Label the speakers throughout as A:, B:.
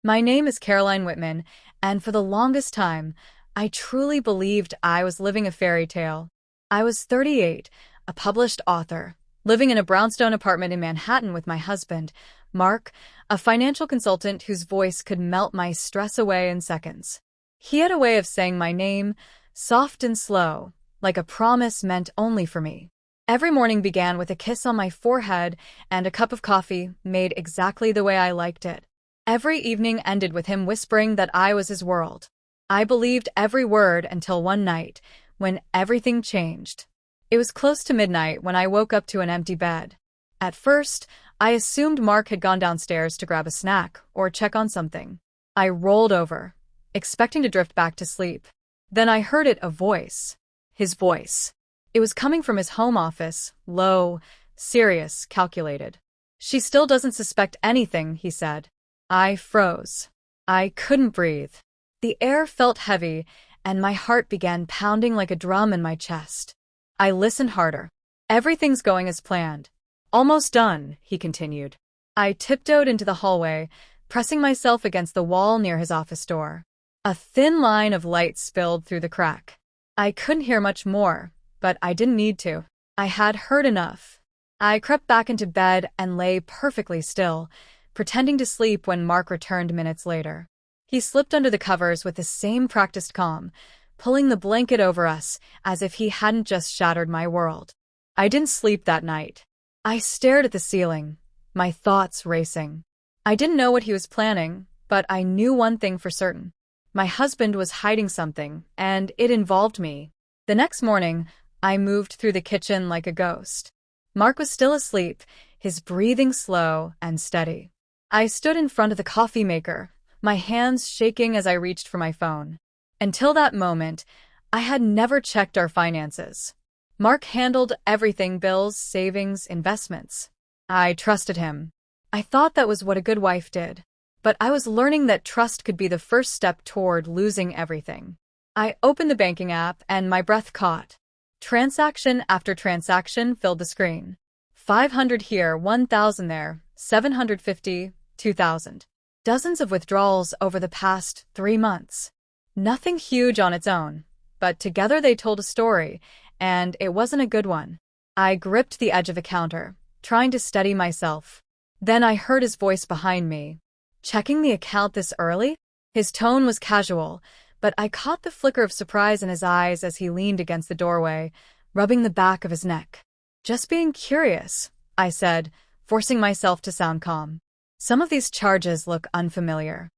A: My name is Caroline Whitman, and for the longest time, I truly believed I was living a fairy tale. I was 38, a published author, living in a brownstone apartment in Manhattan with my husband, Mark, a financial consultant whose voice could melt my stress away in seconds. He had a way of saying my name, soft and slow, like a promise meant only for me. Every morning began with a kiss on my forehead and a cup of coffee made exactly the way I liked it. Every evening ended with him whispering that I was his world. I believed every word until one night, when everything changed. It was close to midnight when I woke up to an empty bed. At first, I assumed Mark had gone downstairs to grab a snack or check on something. I rolled over, expecting to drift back to sleep. Then I heard a voice. His voice. It was coming from his home office, low, serious, calculated. "She still doesn't suspect anything," he said. I froze. I couldn't breathe. The air felt heavy, and my heart began pounding like a drum in my chest. I listened harder. "Everything's going as planned." "Almost done," he continued. I tiptoed into the hallway, pressing myself against the wall near his office door. A thin line of light spilled through the crack. I couldn't hear much more, but I didn't need to. I had heard enough. I crept back into bed and lay perfectly still, pretending to sleep when Mark returned minutes later. He slipped under the covers with the same practiced calm, pulling the blanket over us as if he hadn't just shattered my world. I didn't sleep that night. I stared at the ceiling, my thoughts racing. I didn't know what he was planning, but I knew one thing for certain. My husband was hiding something, and it involved me. The next morning, I moved through the kitchen like a ghost. Mark was still asleep, his breathing slow and steady. I stood in front of the coffee maker, my hands shaking as I reached for my phone. Until that moment, I had never checked our finances. Mark handled everything: bills, savings, investments. I trusted him. I thought that was what a good wife did. But I was learning that trust could be the first step toward losing everything. I opened the banking app and my breath caught. Transaction after transaction filled the screen. 500 here, 1,000 there, 750, 2,000. Dozens of withdrawals over the past 3 months. Nothing huge on its own, but together they told a story, and it wasn't a good one. I gripped the edge of the counter, trying to steady myself. Then I heard his voice behind me. "Checking the account this early?" His tone was casual, but I caught the flicker of surprise in his eyes as he leaned against the doorway, rubbing the back of his neck. "Just being curious," I said, forcing myself to sound calm. "Some of these charges look unfamiliar."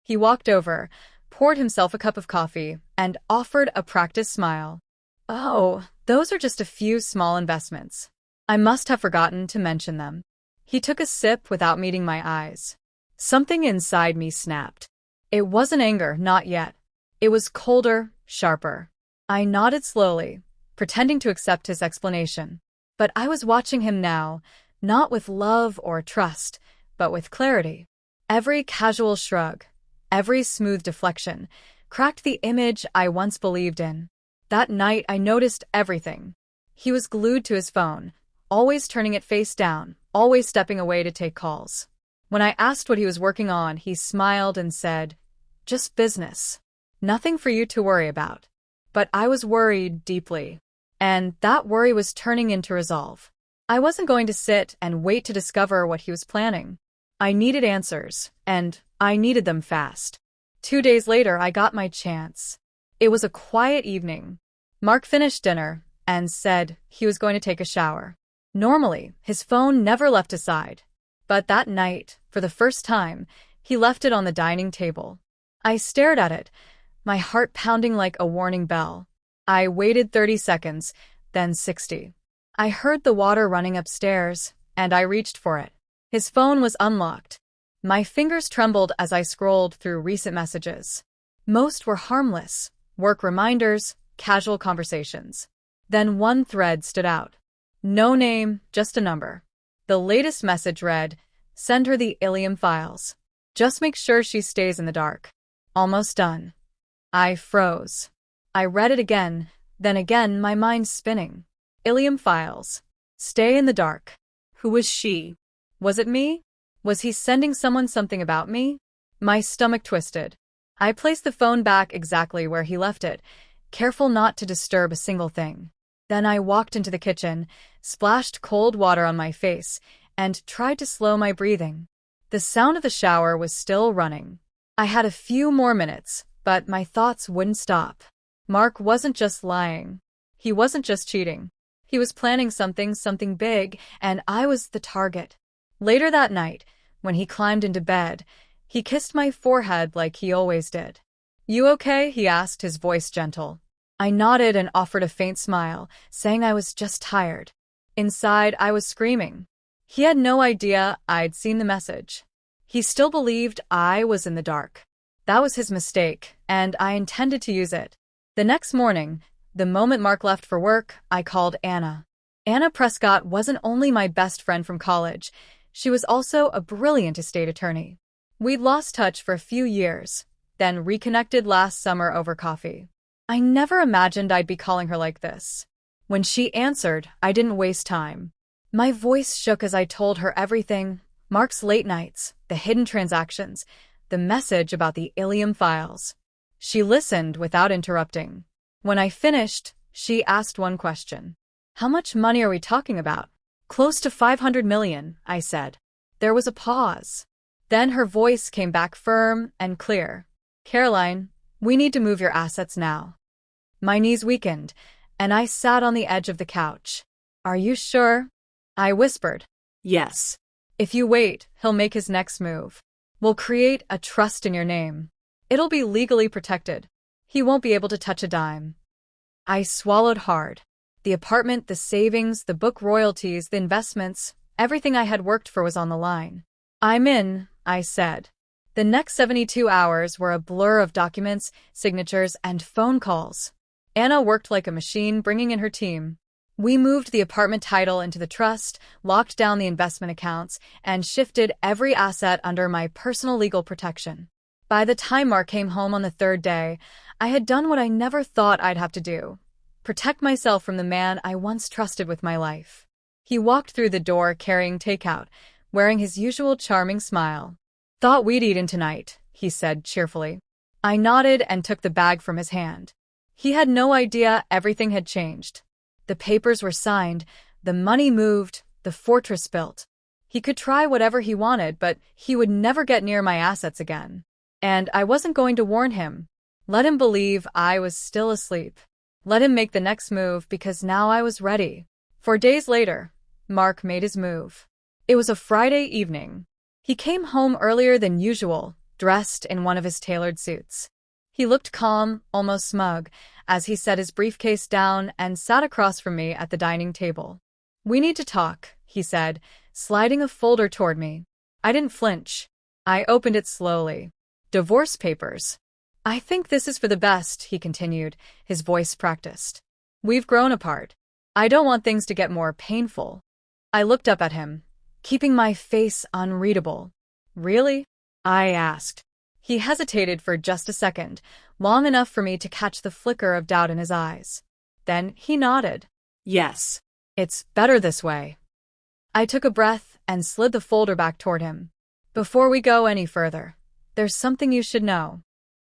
A: He walked over, poured himself a cup of coffee, and offered a practiced smile. "Oh, those are just a few small investments. I must have forgotten to mention them." He took a sip without meeting my eyes. Something inside me snapped. It wasn't anger, not yet. It was colder, sharper. I nodded slowly, pretending to accept his explanation. But I was watching him now, not with love or trust, but with clarity. Every casual shrug, every smooth deflection, cracked the image I once believed in. That night I noticed everything. He was glued to his phone, always turning it face down, always stepping away to take calls. When I asked what he was working on, he smiled and said, "Just business. Nothing for you to worry about." But I was worried deeply. And that worry was turning into resolve. I wasn't going to sit and wait to discover what he was planning. I needed answers, and I needed them fast. 2 days later, I got my chance. It was a quiet evening. Mark finished dinner and said he was going to take a shower. Normally, his phone never left his side. But that night, for the first time, he left it on the dining table. I stared at it, my heart pounding like a warning bell. I waited 30 seconds, then 60. I heard the water running upstairs, and I reached for it. His phone was unlocked. My fingers trembled as I scrolled through recent messages. Most were harmless, work reminders, casual conversations. Then one thread stood out. No name, just a number. The latest message read, "Send her the Ilium files. Just make sure she stays in the dark." Almost done. I froze. I read it again, then again, my mind spinning. Ilium files. Stay in the dark. Who was she? Was it me? Was he sending someone something about me? My stomach twisted. I placed the phone back exactly where he left it, careful not to disturb a single thing. Then I walked into the kitchen, splashed cold water on my face, and tried to slow my breathing. The sound of the shower was still running. I had a few more minutes, but my thoughts wouldn't stop. Mark wasn't just lying. He wasn't just cheating. He was planning something big, and I was the target. Later that night, when he climbed into bed, he kissed my forehead like he always did. "You okay?" he asked, his voice gentle. I nodded and offered a faint smile, saying I was just tired. Inside, I was screaming. He had no idea I'd seen the message. He still believed I was in the dark. That was his mistake, and I intended to use it. The next morning, the moment Mark left for work, I called Anna. Anna Prescott wasn't only my best friend from college, she was also a brilliant estate attorney. We'd lost touch for a few years, then reconnected last summer over coffee. I never imagined I'd be calling her like this. When she answered, I didn't waste time. My voice shook as I told her everything: Mark's late nights, the hidden transactions, the message about the Ilium files. She listened without interrupting. When I finished, she asked one question. "How much money are we talking about?" "Close to 500 million, I said. There was a pause. Then her voice came back firm and clear. "Caroline, we need to move your assets now." My knees weakened, and I sat on the edge of the couch. "Are you sure?" I whispered. "Yes. If you wait, he'll make his next move. We'll create a trust in your name. It'll be legally protected. He won't be able to touch a dime." I swallowed hard. The apartment, the savings, the book royalties, the investments, everything I had worked for was on the line. "I'm in," I said. The next 72 hours were a blur of documents, signatures, and phone calls. Anna worked like a machine, bringing in her team. We moved the apartment title into the trust, locked down the investment accounts, and shifted every asset under my personal legal protection. By the time Mark came home on the third day, I had done what I never thought I'd have to do: protect myself from the man I once trusted with my life. He walked through the door carrying takeout, wearing his usual charming smile. "Thought we'd eat in tonight," he said cheerfully. I nodded and took the bag from his hand. He had no idea everything had changed. The papers were signed, the money moved, the fortress built. He could try whatever he wanted, but he would never get near my assets again. And I wasn't going to warn him. Let him believe I was still asleep. Let him make the next move, because now I was ready. 4 days later, Mark made his move. It was a Friday evening. He came home earlier than usual, dressed in one of his tailored suits. He looked calm, almost smug, as he set his briefcase down and sat across from me at the dining table. "We need to talk," he said, sliding a folder toward me. I didn't flinch. I opened it slowly. "Divorce papers." "I think this is for the best," he continued, his voice practiced. "We've grown apart. I don't want things to get more painful." I looked up at him, keeping my face unreadable. "Really?" I asked. He hesitated for just a second, long enough for me to catch the flicker of doubt in his eyes. Then he nodded. "Yes. It's better this way." I took a breath and slid the folder back toward him. "Before we go any further, there's something you should know."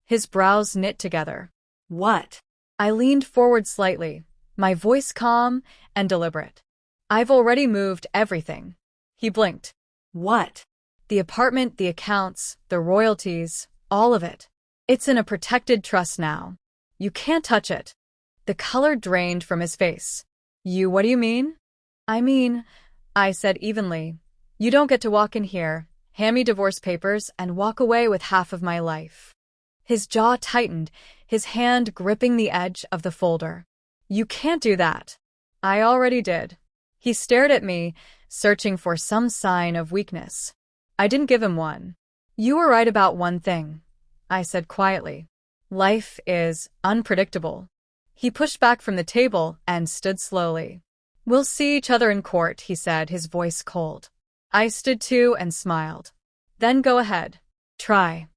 A: His brows knit together. "What?" I leaned forward slightly, my voice calm and deliberate. "I've already moved everything." He blinked. "What?" "The apartment, the accounts, the royalties, all of it. It's in a protected trust now. You can't touch it." The color drained from his face. What do you mean?" "I mean," I said evenly, "you don't get to walk in here, hand me divorce papers, and walk away with half of my life." His jaw tightened, his hand gripping the edge of the folder. "You can't do that." "I already did." He stared at me, searching for some sign of weakness. I didn't give him one. "You were right about one thing," I said quietly. "Life is unpredictable." He pushed back from the table and stood slowly. "We'll see each other in court," he said, his voice cold. I stood too and smiled. "Then go ahead. Try."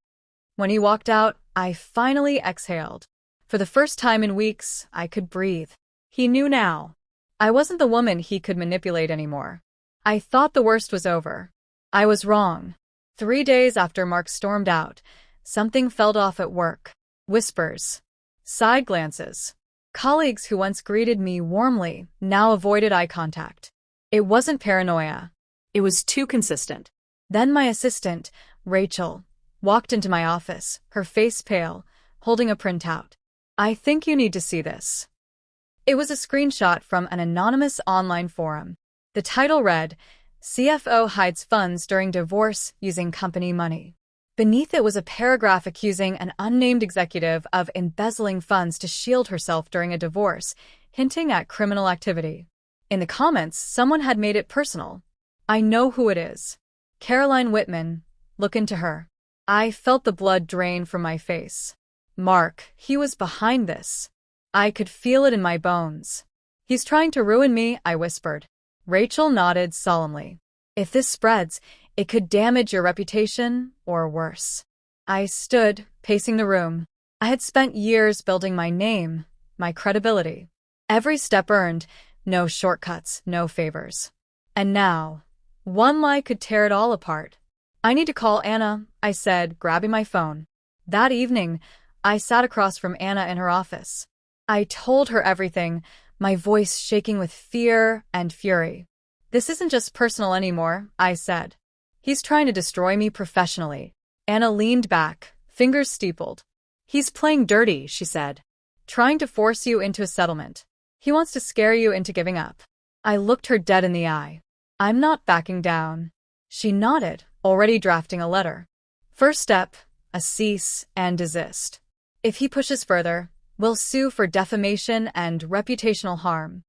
A: When he walked out, I finally exhaled. For the first time in weeks, I could breathe. He knew now. I wasn't the woman he could manipulate anymore. I thought the worst was over. I was wrong. 3 days after Mark stormed out, something felt off at work. Whispers. Side glances. Colleagues who once greeted me warmly now avoided eye contact. It wasn't paranoia. It was too consistent. Then my assistant, Rachel, walked into my office, her face pale, holding a printout. "I think you need to see this." It was a screenshot from an anonymous online forum. The title read, "CFO hides funds during divorce using company money." Beneath it was a paragraph accusing an unnamed executive of embezzling funds to shield herself during a divorce, hinting at criminal activity. In the comments, someone had made it personal. "I know who it is. Caroline Whitman. Look into her." I felt the blood drain from my face. Mark, he was behind this. I could feel it in my bones. "He's trying to ruin me," I whispered. Rachel nodded solemnly. "If this spreads, it could damage your reputation, or worse." I stood, pacing the room. I had spent years building my name, my credibility. Every step earned, no shortcuts, no favors. And now, one lie could tear it all apart. "I need to call Anna," I said, grabbing my phone. That evening, I sat across from Anna in her office. I told her everything, my voice shaking with fear and fury. "This isn't just personal anymore," I said. "He's trying to destroy me professionally." Anna leaned back, fingers steepled. "He's playing dirty," she said. "Trying to force you into a settlement. He wants to scare you into giving up." I looked her dead in the eye. "I'm not backing down." She nodded, already drafting a letter. "First step, a cease and desist. If he pushes further, we'll sue for defamation and reputational harm."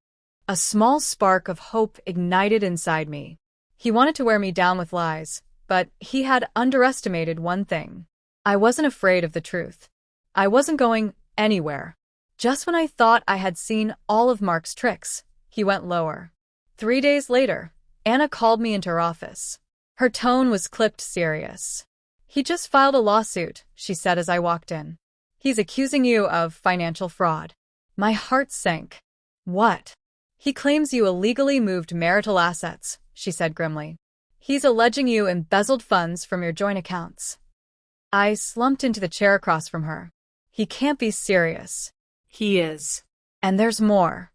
A: A small spark of hope ignited inside me. He wanted to wear me down with lies, but he had underestimated one thing. I wasn't afraid of the truth. I wasn't going anywhere. Just when I thought I had seen all of Mark's tricks, he went lower. 3 days later, Anna called me into her office. Her tone was clipped serious. "He just filed a lawsuit," she said as I walked in. "He's accusing you of financial fraud." My heart sank. "What?" "He claims you illegally moved marital assets," she said grimly. "He's alleging you embezzled funds from your joint accounts." I slumped into the chair across from her. "He can't be serious." "He is. And there's more."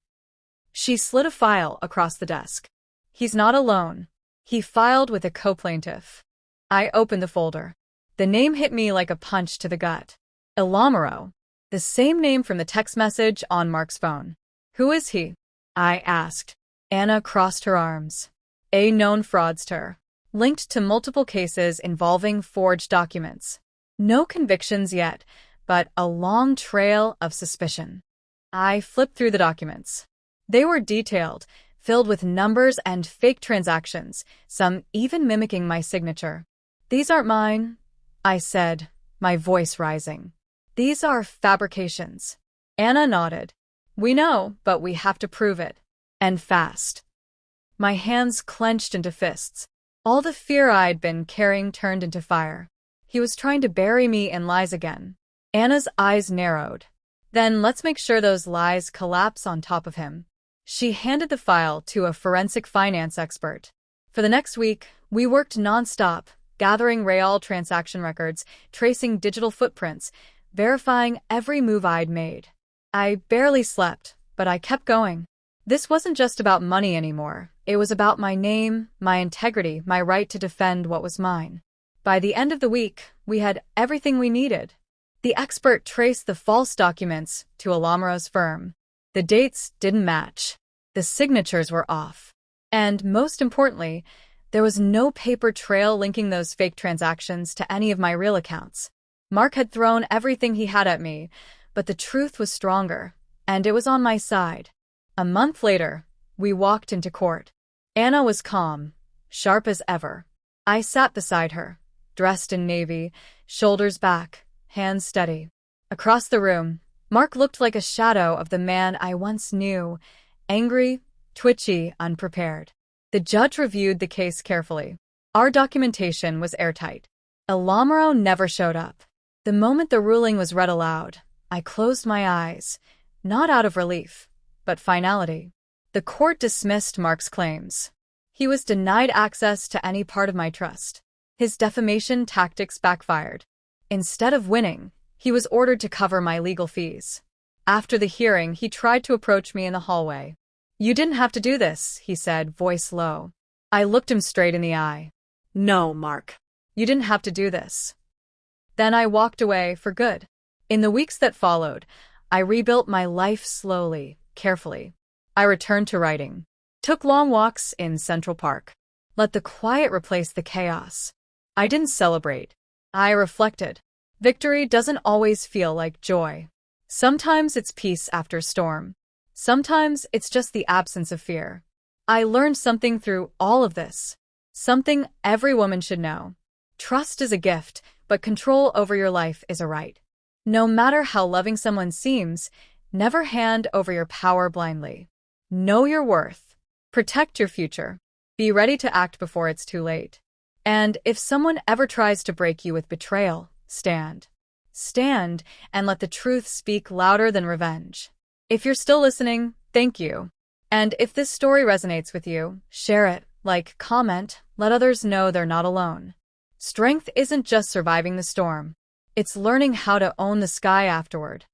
A: She slid a file across the desk. "He's not alone. He filed with a co-plaintiff." I opened the folder. The name hit me like a punch to the gut. Ilamaro. The same name from the text message on Mark's phone. "Who is he?" I asked. Anna crossed her arms. "A known fraudster. Linked to multiple cases involving forged documents. No convictions yet, but a long trail of suspicion." I flipped through the documents. They were detailed, filled with numbers and fake transactions, some even mimicking my signature. "These aren't mine," I said, my voice rising. "These are fabrications." Anna nodded. "We know, but we have to prove it. And fast." My hands clenched into fists. All the fear I'd been carrying turned into fire. He was trying to bury me in lies again. Anna's eyes narrowed. "Then let's make sure those lies collapse on top of him." She handed the file to a forensic finance expert. For the next week, we worked nonstop, gathering real transaction records, tracing digital footprints, verifying every move I'd made. I barely slept, but I kept going. This wasn't just about money anymore. It was about my name, my integrity, my right to defend what was mine. By the end of the week, we had everything we needed. The expert traced the false documents to Alamaro's firm. The dates didn't match. The signatures were off. And most importantly, there was no paper trail linking those fake transactions to any of my real accounts. Mark had thrown everything he had at me, but the truth was stronger, and it was on my side. A month later, we walked into court. Anna was calm, sharp as ever. I sat beside her, dressed in navy, shoulders back, hands steady. Across the room, Mark looked like a shadow of the man I once knew, angry, twitchy, unprepared. The judge reviewed the case carefully. Our documentation was airtight. Ilamaro never showed up. The moment the ruling was read aloud, I closed my eyes, not out of relief, but finality. The court dismissed Mark's claims. He was denied access to any part of my trust. His defamation tactics backfired. Instead of winning, he was ordered to cover my legal fees. After the hearing, he tried to approach me in the hallway. "You didn't have to do this," he said, voice low. I looked him straight in the eye. "No, Mark. You didn't have to do this." Then I walked away for good. In the weeks that followed, I rebuilt my life slowly, carefully. I returned to writing. Took long walks in Central Park. Let the quiet replace the chaos. I didn't celebrate. I reflected. Victory doesn't always feel like joy. Sometimes it's peace after a storm. Sometimes it's just the absence of fear. I learned something through all of this. Something every woman should know. Trust is a gift, but control over your life is a right. No matter how loving someone seems, never hand over your power blindly. Know your worth. Protect your future. Be ready to act before it's too late. And if someone ever tries to break you with betrayal, stand. Stand and let the truth speak louder than revenge. If you're still listening, thank you. And if this story resonates with you, share it, like, comment, let others know they're not alone. Strength isn't just surviving the storm. It's learning how to own the sky afterward.